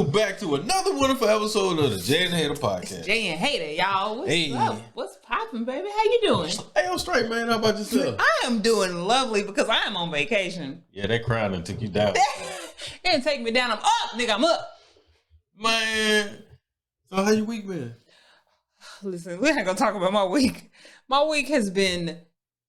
Welcome back to another wonderful episode of the Jay and Hater Podcast. Jay and Hater, y'all. What's up? What's poppin', baby? How you doing? Hey, I'm straight, man. How about yourself? I am doing lovely because I am on vacation. Yeah, that crown done took you down. It didn't take me down. I'm up, nigga. I'm up. Man. So how your week been? Listen, we're not going to talk about my week. My week has been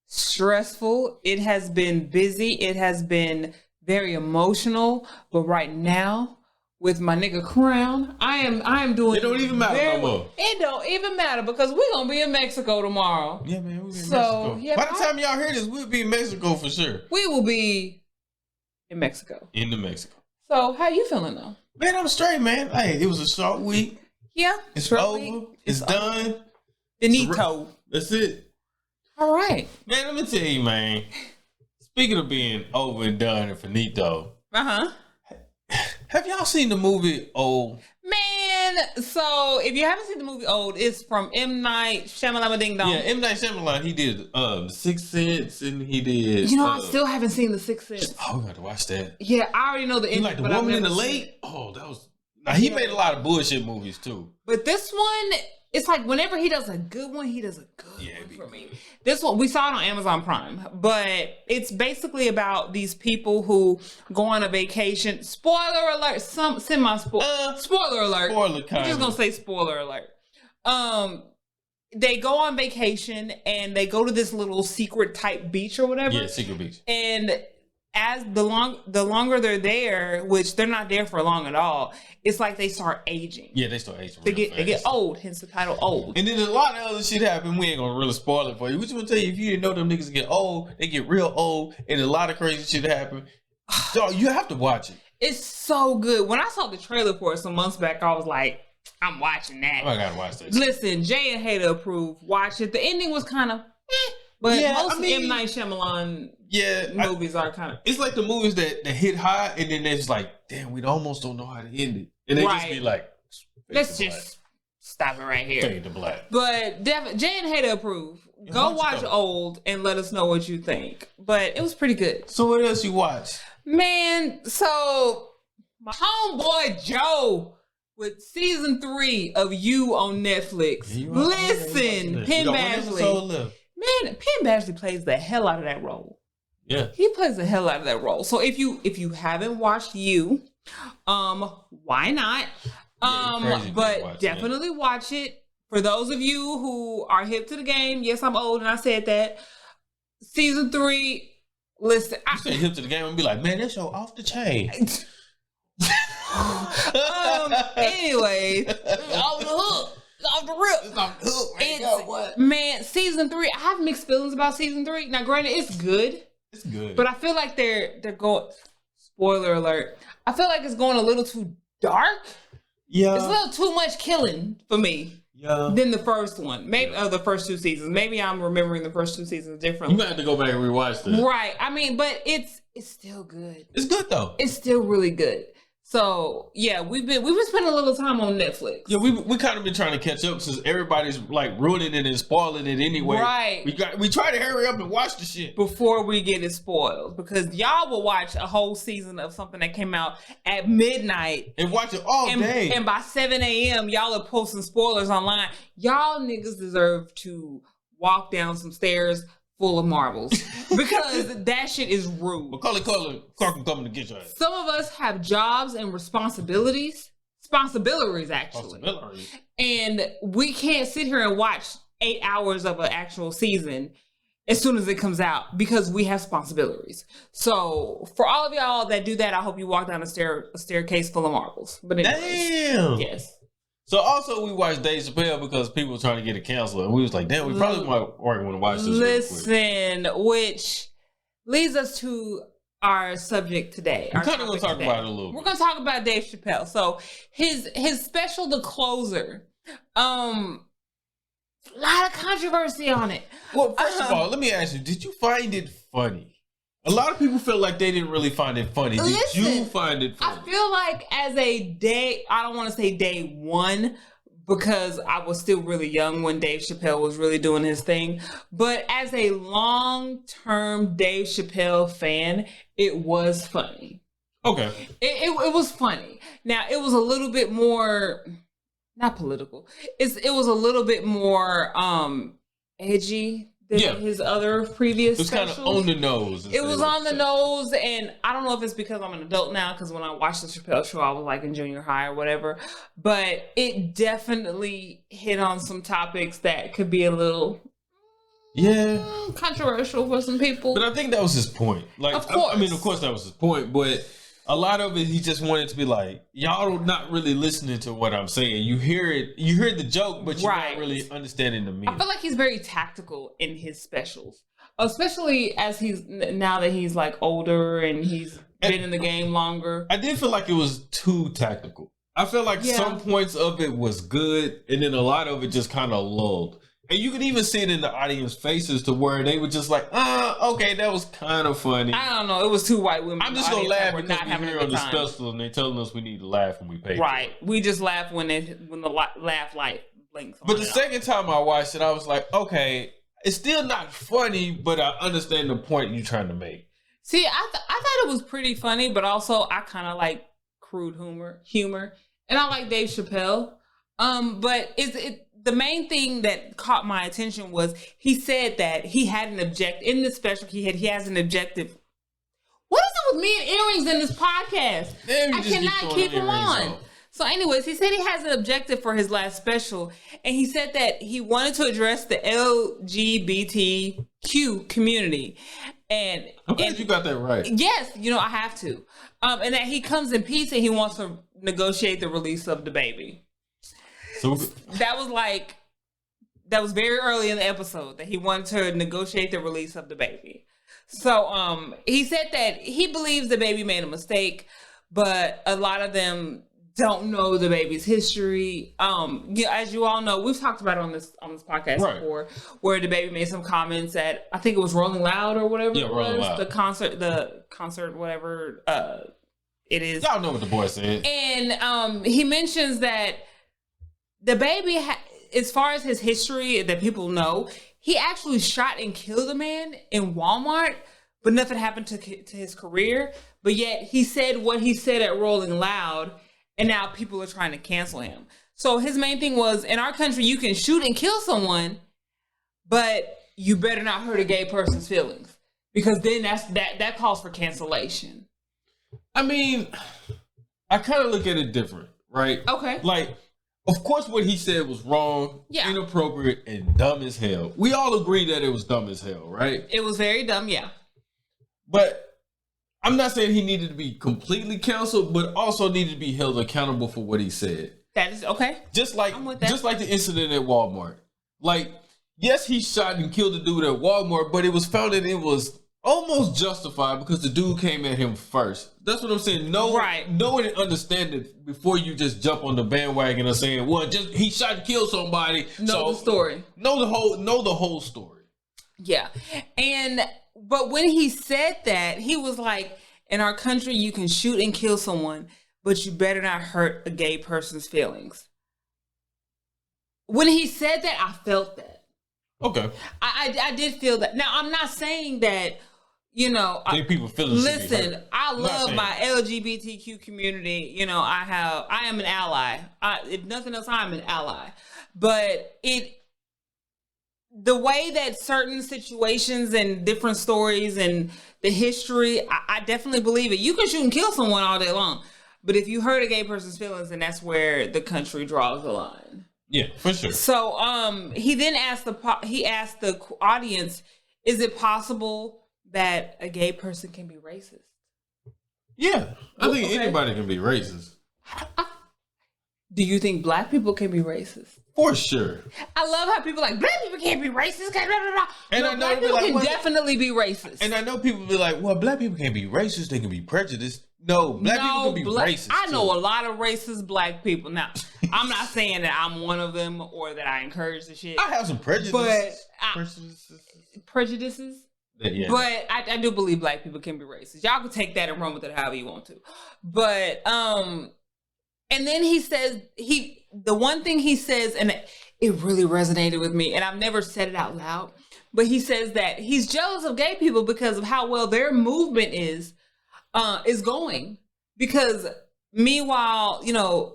stressful. It has been busy. It has been very emotional. But right now, with my nigga crown, I am doing. It don't even matter no more. It don't even matter because we're gonna be in Mexico tomorrow. Yeah, man, we'll be in Mexico. Yeah, by the time y'all hear this, we'll be in Mexico for sure. We will be in Mexico. Into Mexico. So how you feeling though? Man, I'm straight, man. Hey, it was a short week. Yeah, it's over. It's done. Finito. That's it. All right, man. Let me tell you, man. Speaking of being over and done and finito. Have y'all seen the movie Old? Man, so if you haven't seen the movie Old, it's from M. Night Shyamalan Ding Dong. Yeah, M. Night Shyamalan. He did The Sixth Sense, and he did. You know, I still haven't seen The Sixth Sense. Oh, we got to watch that. Yeah, I already know the ending. Like The Woman in the Lake. Oh, that was. Now he made a lot of bullshit movies too. But this one, it's like whenever he does a good one, he does a good one for me. This one, we saw it on Amazon Prime, but it's basically about these people who go on a vacation. Spoiler alert, spoiler alert. Spoiler kind. I'm just gonna say spoiler alert. They go on vacation and they go to this little secret type beach or whatever. Yeah, secret beach. And as the longer they're there, which they're not there for long at all, it's like they start aging. Yeah, they start aging. They get old, hence the title Old. And then a lot of other shit happen. We ain't gonna really spoil it for you. We just gonna tell you, if you didn't know them niggas get old, they get real old, and a lot of crazy shit happen. Dog, you have to watch it. It's so good. When I saw the trailer for it some months back, I was like, I'm watching that. I gotta watch that. Listen, Jay and Hater approved. Watch it. The ending was kind of but most M. Night Shyamalan movies are kind of. It's like the movies that hit high and then they're just like, damn, we almost don't know how to end it. And they just be like, let's just stop it right here. Fade to black. But Jay and Hater approve. Go watch Old and let us know what you think. But it was pretty good. So what else you watch? Man, so my homeboy Joe with season 3 of You on Netflix. Listen, Penn Badgley. Man, Penn Badgley plays the hell out of that role. Yeah. He plays the hell out of that role. So if you haven't watched You, why not? But definitely watch it. For those of you who are hip to the game, yes, I'm old and I said that. Season 3, listen. You say hip to the game and be like, man, that show off the chain. Anyway, off the hook. Off the rip. It's off the hook. Man, season 3, I have mixed feelings about season 3. Now, granted, it's good. It's good. But I feel like they're going, spoiler alert, I feel like it's going a little too dark. Yeah. It's a little too much killing for me. Yeah. Than the first one. Maybe the first 2 seasons. Maybe I'm remembering the first 2 seasons differently. You might have to go back and rewatch that. Right. I mean, but it's still good. It's good though. It's still really good. So yeah, we've been spending a little time on Netflix. Yeah, we kind of been trying to catch up since everybody's like ruining it and spoiling it anyway. Right. We try to hurry up and watch the shit before we get it spoiled, because y'all will watch a whole season of something that came out at midnight and watch it all day. And by 7 a.m. y'all are posting spoilers online. Y'all niggas deserve to walk down some stairs full of marbles because that shit is rude. Macaulay Culkin coming to get your ass. Some of us have jobs and responsibilities actually. And we can't sit here and watch 8 hours of an actual season as soon as it comes out because we have responsibilities. So for all of y'all that do that, I hope you walk down a staircase full of marbles. But anyways, damn. Yes. So also we watched Dave Chappelle because people were trying to get it canceled, and we was like, damn, we probably might want to watch this. Listen, which leads us to our subject today. We're kind of going to talk about it a little bit. We're going to talk about Dave Chappelle. So his special, The Closer, a lot of controversy on it. Well, first of all, let me ask you, did you find it funny? A lot of people feel like they didn't really find it funny. Did you find it funny? I feel like as I don't want to say day one, because I was still really young when Dave Chappelle was really doing his thing. But as a long-term Dave Chappelle fan, it was funny. Okay. It was funny. Now it was a little bit more not political. It was a little bit more edgy than his other previous It was kind of on the nose. It was on the nose, and I don't know if it's because I'm an adult now, because when I watched the Chappelle show, I was like in junior high or whatever. But it definitely hit on some topics that could be a little controversial for some people. But I think that was his point. Like, of course. I mean, of course that was his point, but a lot of it, he just wanted to be like, y'all not really listening to what I'm saying. You hear the joke, but you're not really understanding the meaning. I feel like he's very tactical in his specials, especially as now that he's like older and he's been in the game longer. I did feel like it was too tactical. I feel like some points of it was good, and then a lot of it just kind of lulled. And you could even see it in the audience faces to where they were just like, okay, that was kind of funny. I don't know. It was two white women. I'm just going to laugh because we're here on the special and they're telling us we need to laugh when we pay. Right. We just laugh when the laugh light blinks on. But the second time I watched it, I was like, okay, it's still not funny, but I understand the point you're trying to make. See, I thought it was pretty funny, but also I kind of like crude humor. And I like Dave Chappelle. But the main thing that caught my attention was he said that he had an objective in the special. He has an objective. What is it with me and earrings in this podcast? I cannot keep them on. So anyways, he said he has an objective for his last special. And he said that he wanted to address the LGBTQ community. And I'm glad you got that right. Yes, I have to. And that he comes in peace and he wants to negotiate the release of the baby. So that was very early in the episode that he wanted to negotiate the release of the baby. So he said that he believes the baby made a mistake, but a lot of them don't know the baby's history. As you all know, we've talked about it on this podcast before, where the baby made some comments at, I think it was Rolling Loud or whatever. Yeah, Rolling Loud. The concert, whatever it is. Y'all know what the boy said. And he mentions that the baby, as far as his history that people know, he actually shot and killed a man in Walmart, but nothing happened to his career. But yet he said what he said at Rolling Loud, and now people are trying to cancel him. So his main thing was, in our country, you can shoot and kill someone, but you better not hurt a gay person's feelings, because then that calls for cancellation. I mean, I kind of look at it different, right? Okay. Like, of course, what he said was wrong, inappropriate, and dumb as hell. We all agree that it was dumb as hell, right? It was very dumb, yeah. But I'm not saying he needed to be completely canceled, but also needed to be held accountable for what he said. That is okay. Just like the incident at Walmart. Like, yes, he shot and killed the dude at Walmart, but it was found that it was almost justified because the dude came at him first. That's what I'm saying. Know and understand it before you just jump on the bandwagon of saying, well, just he shot and killed somebody. Know the story. Know the whole story. Yeah. But when he said that, he was like, in our country, you can shoot and kill someone, but you better not hurt a gay person's feelings. When he said that, I felt that. Okay. I did feel that. Now, I'm not saying that, people feel listen, I love my LGBTQ community. I am an ally. If nothing else, I'm an ally. But the way that certain situations and different stories and the history, I definitely believe it. You can shoot and kill someone all day long, but if you hurt a gay person's feelings, then that's where the country draws the line. Yeah, for sure. So he then asked the audience, is it possible that a gay person can be racist? Yeah, I think anybody can be racist. Do you think black people can be racist? For sure. I love how people are like, black people can't be racist. Blah, blah, blah. And I know black people can definitely be racist. And I know people be like, well, black people can't be racist. They can be prejudiced. No, black people can be racist. I know a lot of racist black people. Now, I'm not saying that I'm one of them or that I encourage the shit. I have some prejudices. Prejudices? Yeah. But I do believe black people can be racist. Y'all can take that and run with it however you want to. But, and then he says, the one thing he says, and it really resonated with me, and I've never said it out loud, but he says that he's jealous of gay people because of how well their movement is going. Because meanwhile,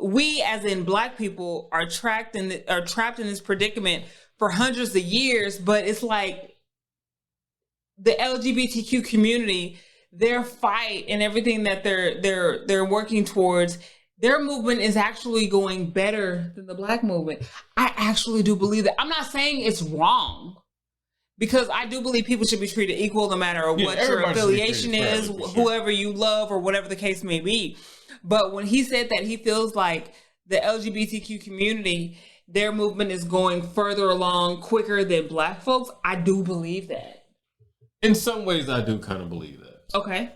we as in Black people are trapped in this predicament for hundreds of years, but it's like the LGBTQ community, their fight and everything that they're working towards, their movement is actually going better than the Black movement. I actually do believe that. I'm not saying it's wrong, because I do believe people should be treated equal no matter what your affiliation is, whoever you love, or whatever the case may be. But when he said that he feels like the LGBTQ community, their movement is going further along quicker than Black folks, I do believe that. In some ways, I do kind of believe that. Okay.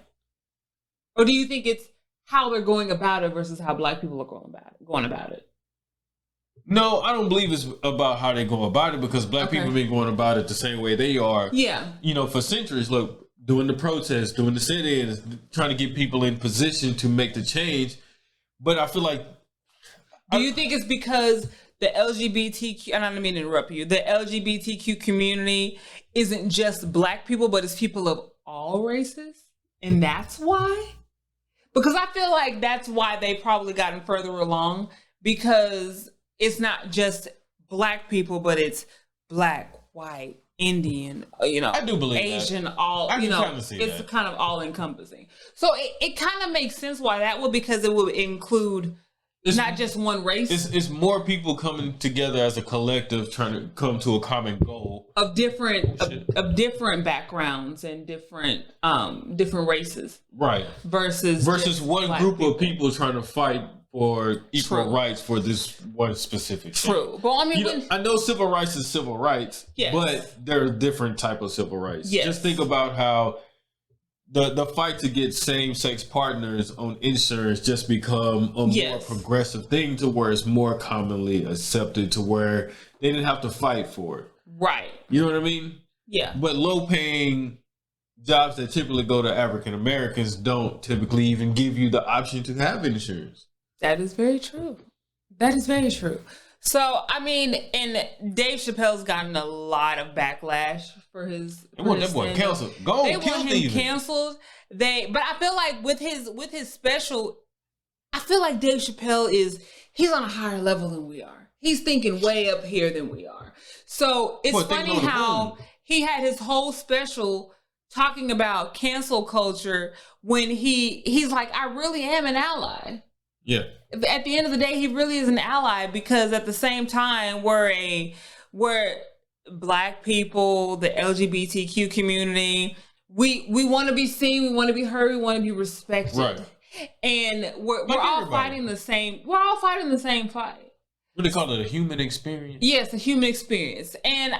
Or do you think it's how they're going about it versus how Black people are going about it? No, I don't believe it's about how they go about it, because Black people have been going about it the same way they are. Yeah. For centuries. Look, doing the protests, doing the sit-ins, trying to get people in position to make the change. But I feel like... Do you think it's because the LGBTQ... And I don't mean to interrupt you. The LGBTQ community isn't just Black people, but it's people of all races? And that's why? Because I feel like that's why they probably gotten further along, because it's not just Black people, but it's Black, white, Indian, I do believe Asian, that. all, I can kind of see it's that. kind of all encompassing. So it kind of makes sense why that would, because it would include not just one race. It's more people coming together as a collective, trying to come to a common goal of different backgrounds and different races. Right. Versus one group of people trying to fight for equal rights for this one specific thing. True. But I mean, I know civil rights is civil rights, yes, but there are different type of civil rights. Yes. Just think about how the fight to get same-sex partners on insurance just become a more progressive thing, to where it's more commonly accepted, to where they didn't have to fight for it. Right. You know what I mean? Yeah. But low-paying jobs that typically go to African Americans don't typically even give you the option to have insurance. That is very true. That is very true. So, I mean, and Dave Chappelle's gotten a lot of backlash for his. They want that boy canceled. They want him canceled. But I feel like with his special, I feel like Dave Chappelle he's on a higher level than we are. He's thinking way up here than we are. So it's funny how he had his whole special talking about cancel culture when he's like, I really am an ally. Yeah. At the end of the day, he really is an ally, because at the same time, we're Black people, the LGBTQ community, we want to be seen, we want to be heard, we want to be respected. Right. And we're all fighting the same. We're all fighting the same fight. What do they call it? A human experience? Yes, a human experience. And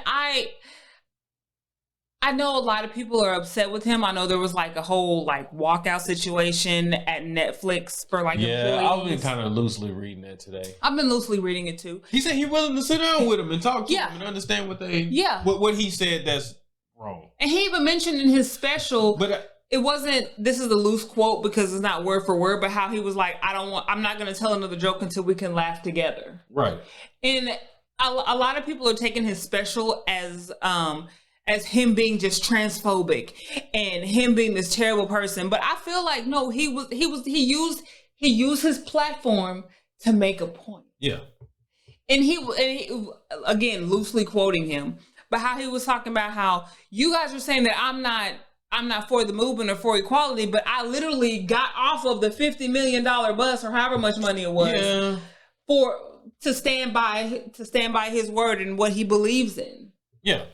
I know a lot of people are upset with him. I know there was like a whole walkout situation at Netflix for employees. I've been kind of loosely reading that today. I've been loosely reading it too. He said he's willing to sit down with him and talk to him and understand what he said that's wrong. And he even mentioned in his special, but it wasn't, this is a loose quote because it's not word for word, but how he was like, I'm not going to tell another joke until we can laugh together. Right. And a lot of people are taking his special as him being just transphobic and him being this terrible person. But I feel like, no, he used his platform to make a point. Yeah. And he again, loosely quoting him, but how he was talking about how you guys are saying that I'm not for the movement or for equality, but I literally got off of the $50 million bus or however much money it was to stand by his word and what he believes in. Yeah.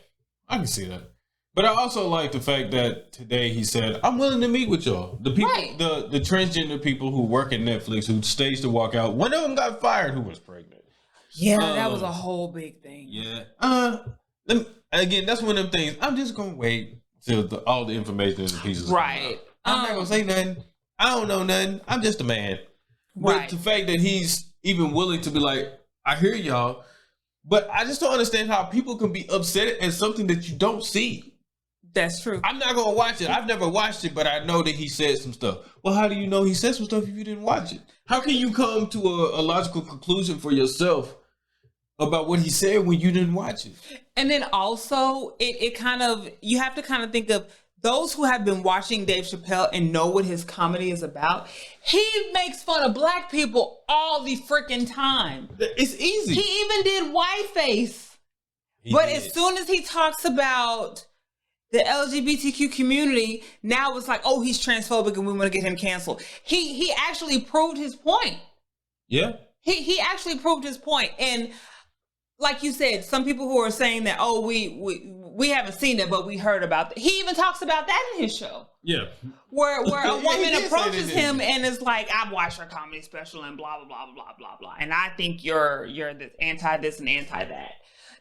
I can see that. But I also like the fact that today he said, I'm willing to meet with y'all. The people, the transgender people who work at Netflix, who staged to walk out. One of them got fired who was pregnant. Yeah, that was a whole big thing. Yeah. Again, that's one of them things. I'm just going to wait till all the information and the pieces. Right. I'm not going to say nothing. I don't know nothing. I'm just a man. Right. But the fact that he's even willing to be like, I hear y'all. But I just don't understand how people can be upset at something that you don't see. That's true. I'm not going to watch it. I've never watched it, but I know that he said some stuff. Well, how do you know he said some stuff if you didn't watch it? How can you come to a logical conclusion for yourself about what he said when you didn't watch it? And then also, it kind of, you have to kind of think of those who have been watching Dave Chappelle and know what his comedy is about, he makes fun of black people all the freaking time. It's easy. He even did whiteface. But as soon as he talks about the LGBTQ community, now it's like, oh, he's transphobic and we want to get him canceled. He actually proved his point. Yeah. He actually proved his point. And like you said, some people who are saying that, oh, we haven't seen it, but we heard about it. He even talks about that in his show. Yeah. Where a woman approaches him and is like, I've watched your comedy special and blah, blah, blah, blah, blah, blah. And I think you're this anti this and anti that.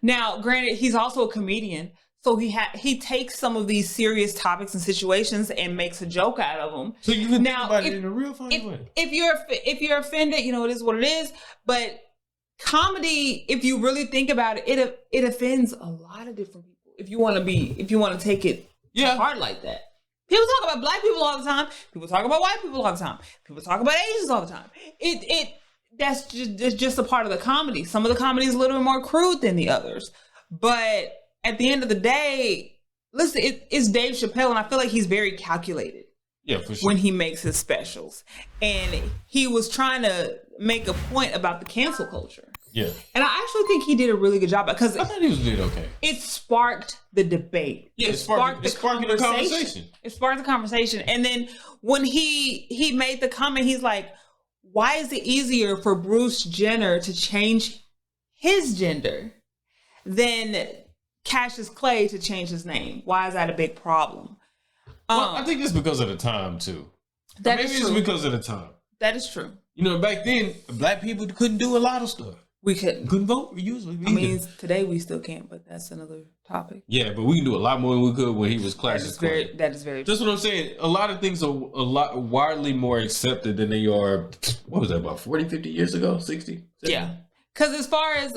Now, granted, he's also a comedian. So he takes some of these serious topics and situations and makes a joke out of them. So you can think about it in a real funny way. If you're offended, it is what it is. But comedy, if you really think about it, it offends a lot of different people. If you want to take it hard like that. People talk about black people all the time. People talk about white people all the time. People talk about Asians all the time. That's just a part of the comedy. Some of the comedy is a little bit more crude than the others, but at the end of the day, listen, it's Dave Chappelle, and I feel like he's very calculated. Yeah, for sure. When he makes his specials, and he was trying to make a point about the cancel culture. Yeah, and I actually think he did a really good job because I thought he did okay. It sparked the debate. Yeah, it sparked the conversation. It sparked the conversation, and then when he made the comment, he's like, "Why is it easier for Bruce Jenner to change his gender than Cassius Clay to change his name? Why is that a big problem?" Well, I think it's because of the time too. Maybe it's because of the time. That is true. Back then, black people couldn't do a lot of stuff. We couldn't vote usually. I mean, today we still can't, but that's another topic. Yeah, but we can do a lot more than we could when he was Cassius Clay. That is very That's what I'm saying. A lot of things are a lot widely more accepted than they are. What was that, about 40, 50 years ago? 60? 70? Yeah. Because as far as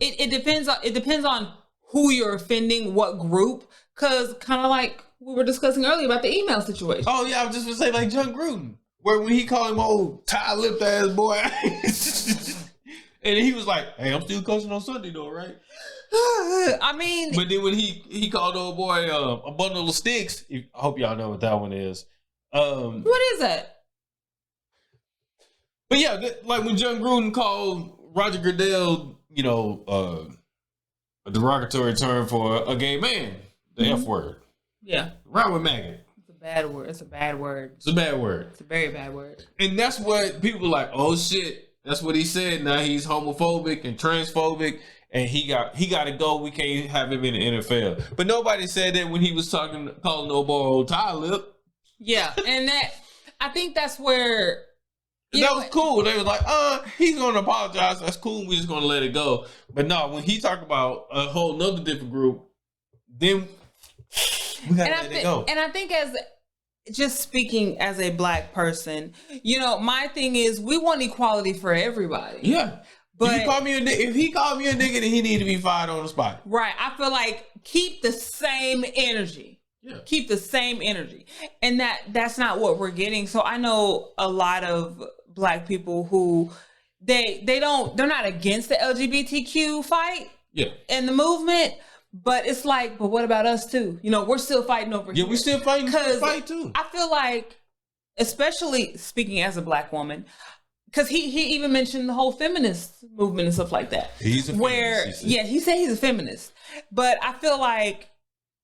it depends on who you're offending, what group. Because kind of like we were discussing earlier about the email situation. Oh yeah, I was just gonna say like John Gruden, where when he called him old tie-lipped ass boy, and he was like, "Hey, I'm still coaching on Sunday though, right?" I mean, but then when he called old boy a bundle of sticks, I hope y'all know what that one is. What is that? But yeah, like when John Gruden called Roger Goodell, a derogatory term for a gay man, the F word. Yeah. Right with maggot. It's a bad word. It's a bad word. It's a bad word. It's a very bad word. And that's what people like, oh shit, that's what he said. Now he's homophobic and transphobic and he got to go. We can't have him in the NFL. But nobody said that when he was calling no boy old tie lip. Yeah. And I think that's where that was cool. They was like, he's gonna apologize. That's cool. We're just gonna let it go. But no, when he talked about a whole nother different group, then we gotta let it go. And I think just speaking as a black person, my thing is we want equality for everybody. Yeah. But if he called me a nigga, then he need to be fired on the spot. Right. I feel like keep the same energy. Yeah. Keep the same energy. And that's not what we're getting. So I know a lot of black people who they're not against the LGBTQ fight. Yeah. And the movement. But it's like, but what about us too? We're still fighting over here. Yeah, we're still fighting fight too. I feel like, especially speaking as a black woman, because he even mentioned the whole feminist movement and stuff like that. He's a feminist. He said he's a feminist. But I feel like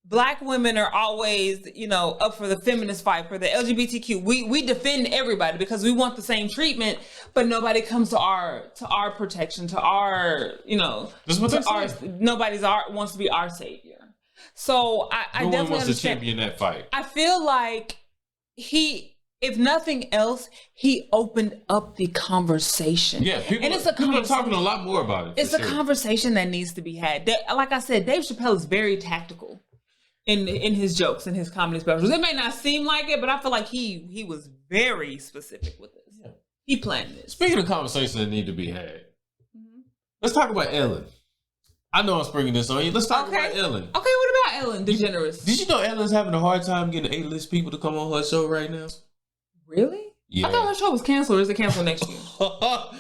black women are always, up for the feminist fight, for the LGBTQ. We defend everybody because we want the same treatment, but nobody comes to our protection, to our, nobody wants to be our savior. So I no definitely one wants understand. to champion that fight. I feel like if nothing else, he opened up the conversation. Yeah, people are talking a lot more about it. It's a conversation that needs to be had. Like I said, Dave Chappelle is very tactical in his jokes and his comedy specials. It may not seem like it, but I feel like he was very specific with this. Yeah. He planned this. Speaking of conversations that need to be had, let's talk about Ellen. I know I'm springing this on you. Let's talk about Ellen. Okay, what about Ellen DeGeneres? Did you know Ellen's having a hard time getting A-list people to come on her show right now? Really? Yeah. I thought her show was canceled. Or is it canceled next year? What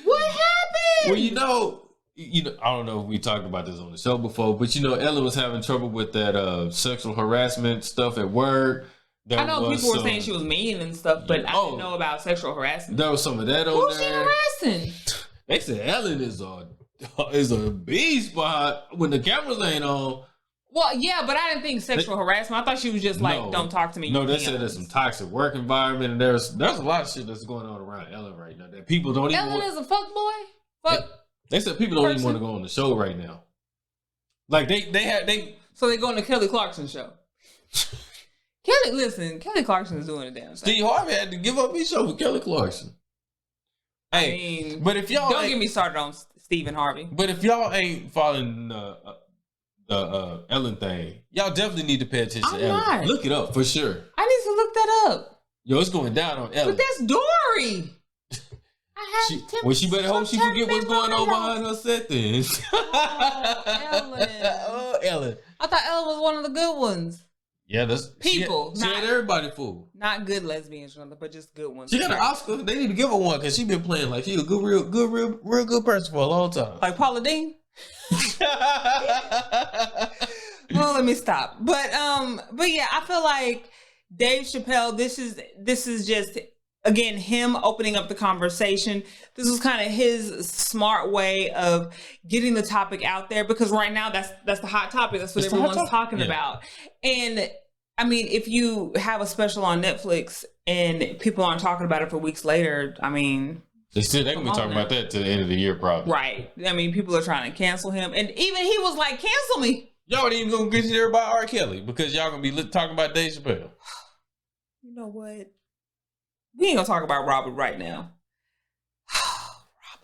happened? Well, I don't know if we talked about this on the show before, but Ellen was having trouble with that sexual harassment stuff at work. I know people were saying she was mean and stuff, but I didn't know about sexual harassment. There was some of that on Who's there. Who's she harassing? They said Ellen is a beast when the cameras ain't on. Well, yeah, but I didn't think sexual harassment. I thought she was just like, don't talk to me. No, they said there's some toxic work environment, and there's a lot of shit that's going on around Ellen right now that people don't even. Ellen is a fuck boy. They said people don't even want to go on the show right now. Like they. So they go on the Kelly Clarkson show. Kelly Clarkson is doing a damn thing. Steve Harvey had to give up his show for Kelly Clarkson. Hey, but if y'all don't get me started on Stephen Harvey. But if y'all ain't following the Ellen thing, y'all definitely need to pay attention to Ellen. Not. Look it up for sure. I need to look that up. Yo, it's going down on Ellen. But that's Dory. She better hope she forget what's going on behind her set then. Ellen. Oh, Ellen. I thought Ellen was one of the good ones. Yeah, that's people. She had everybody fooled. Not good lesbians, but just good ones. She got an Oscar. They need to give her one because she been playing like she a real good person for a long time. Like Paula Deen. Well, let me stop. But yeah, I feel like Dave Chappelle. This is just again him opening up the conversation. This was kind of his smart way of getting the topic out there because right now that's the hot topic. That's what everyone's talking about. And I mean, if you have a special on Netflix and people aren't talking about it for weeks later, I mean. They're going to be talking about that to the end of the year, probably. Right. I mean, people are trying to cancel him. And even he was like, cancel me. Y'all ain't even going to get you there about R. Kelly because y'all going to be talking about Dave Chappelle. You know what? We ain't going to talk about Robert right now.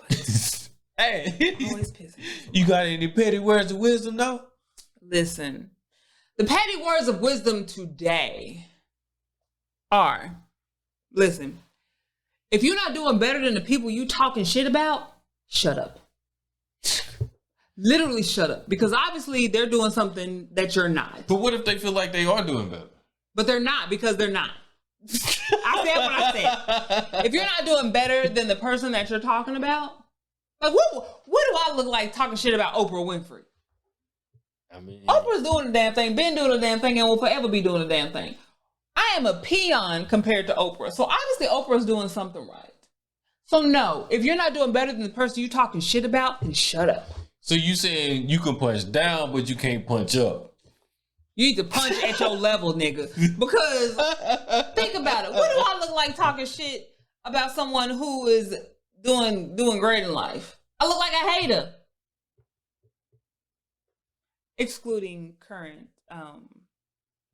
Robert. Hey. Always pissing. You got any petty words of wisdom, though? Listen. The petty words of wisdom today are, listen. If you're not doing better than the people you talking shit about, shut up. Literally shut up. Because obviously they're doing something that you're not. But what if they feel like they are doing better? But they're not because they're not. I said what I said. If you're not doing better than the person that you're talking about, like what do I look like talking shit about Oprah Winfrey? I mean, Oprah's doing the damn thing, been doing the damn thing, and will forever be doing the damn thing. I am a peon compared to Oprah. So obviously Oprah's doing something right. So no, if you're not doing better than the person you talking shit about, then shut up. So you saying you can punch down, but you can't punch up. You need to punch at your level, nigga. Because think about it. What do I look like talking shit about someone who is doing great in life? I look like a hater. Excluding current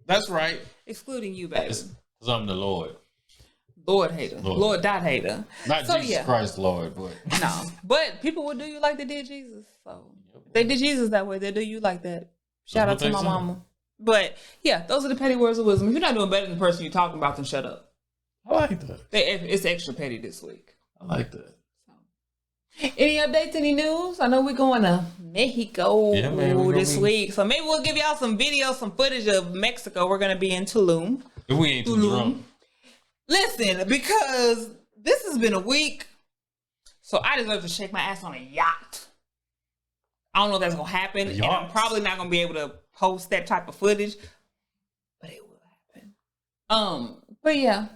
That's right. Excluding you, baby. Because I'm the Lord. Lord hater. Lord dot hater. Not so, Jesus Christ, Lord, but. No. But people will do you like they did Jesus. So if they did Jesus that way, they do you like that. Shout out to my mama. But yeah, those are the petty words of wisdom. If you're not doing better than the person you're talking about, then shut up. I like that. It's extra petty this week. I like that. Any updates, any news? I know we're going to Mexico this week. So maybe we'll give y'all some videos, some footage of Mexico. We're going to be in Tulum. If we ain't too drunk. Listen, because this has been a week, so I deserve to shake my ass on a yacht. I don't know if that's going to happen. And I'm probably not going to be able to post that type of footage, but it will happen. But yeah.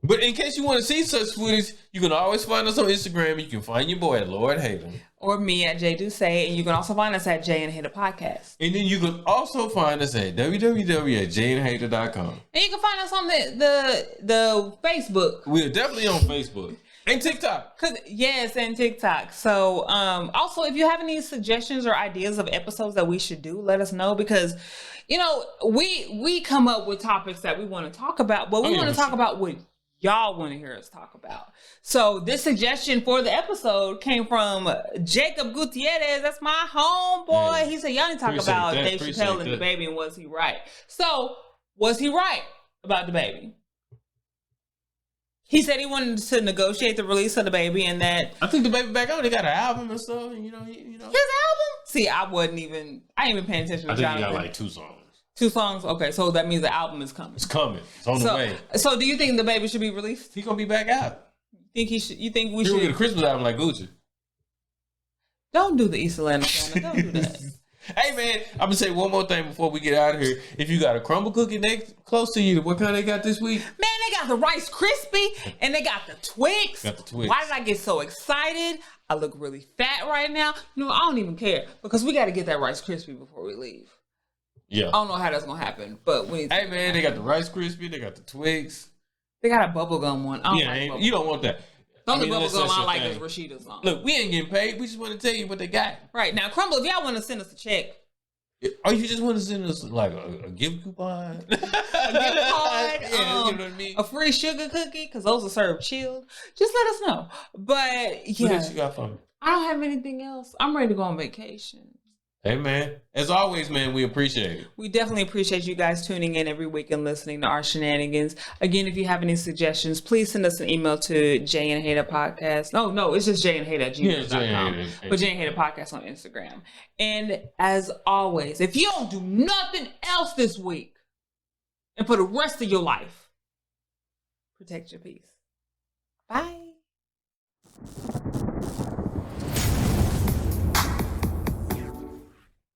But in case you want to see such footage, you can always find us on Instagram. You can find your boy at Lord Hayden. Or me at J Do Say, and you can also find us at Jay and Hater Podcast. And then you can also find us at www.jayandhater.com. And you can find us on the Facebook. We're definitely on Facebook. And TikTok. Yes, and TikTok. So also, if you have any suggestions or ideas of episodes that we should do, let us know because, we come up with topics that we want to talk about, but we want to talk about what y'all want to hear us talk about. So this suggestion for the episode came from Jacob Gutierrez. That's my homeboy. He said, y'all need to talk about Dave Chappelle and the baby, and was he right? So was he right about the baby? He said he wanted to negotiate the release of the baby, and that I think the baby back on. They got an album and stuff. And, his album. See, I ain't even paying attention to Jonathan. I think he got like 2 songs. 2 songs? Okay, so that means the album is coming. It's coming. It's on the way. So do you think the baby should be released? He's gonna be back out. You think we should? He'll get a Christmas album like Gucci. Don't do the East Atlanta Santa. Don't do that. Hey man, I'm gonna say one more thing before we get out of here. If you got a crumble cookie next close to you, what kind they got this week? Man, they got the Rice Krispie and they got the Twix. Got the Twix. Why did I get so excited? I look really fat right now. No, I don't even care because we got to get that Rice Krispie before we leave. Yeah. I don't know how that's gonna happen, but we. Hey man, they got the Rice Krispie, they got the Twix. They got a bubblegum one. I don't like bubblegum. You don't want that. The only bubblegum I like is Rashida's song. Look, we ain't getting paid. We just want to tell you what they got. Right now, Crumble, if y'all want to send us a check. Or you just want to send us like a gift coupon? A gift card, you know what I mean? A free sugar cookie, because those are served chilled. Just let us know. But yeah, what else you got for me? I don't have anything else. I'm ready to go on vacation. Hey man, as always, man, we appreciate it. We definitely appreciate you guys tuning in every week and listening to our shenanigans. Again, if you have any suggestions, please send us an email to Jay and Hater Podcast. No, it's just Jay and Hater at gmail.com. But Jay and Hater Podcast on Instagram. And as always, if you don't do nothing else this week and for the rest of your life, protect your peace. Bye.